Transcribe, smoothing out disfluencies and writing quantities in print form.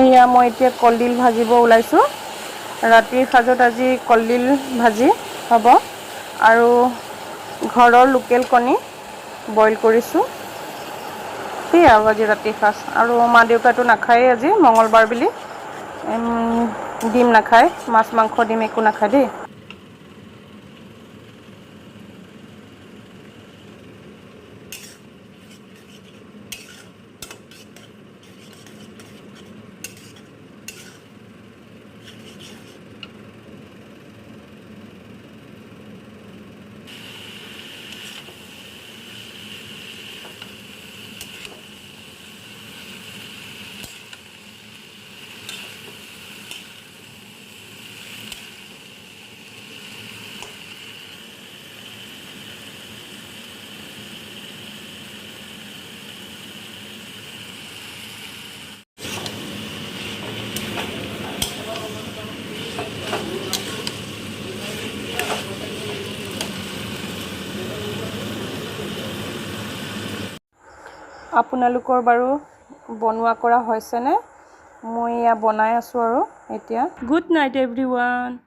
মই এতিয়া কলডিল ভাজিব ওলাইছোঁ ৰাতিৰ সাজত আজি কলডিল ভাজি হ'ব আৰু ঘৰৰ লোকেল কণী বইল কৰিছোঁ সেয়া আজি ৰাতিৰ সাজ আৰু মা দেউতাটো নাখায়েই আজি মঙ্গলবাৰ বুলি ডিম নাখায় মাছ মাংস ডিম একো নাখায় দেই আপোনালোকৰ বাৰু বনোৱা কৰা হৈছেনে মই এয়া বনাই আছোঁ আৰু এতিয়া গুড নাইট এভৰিৱান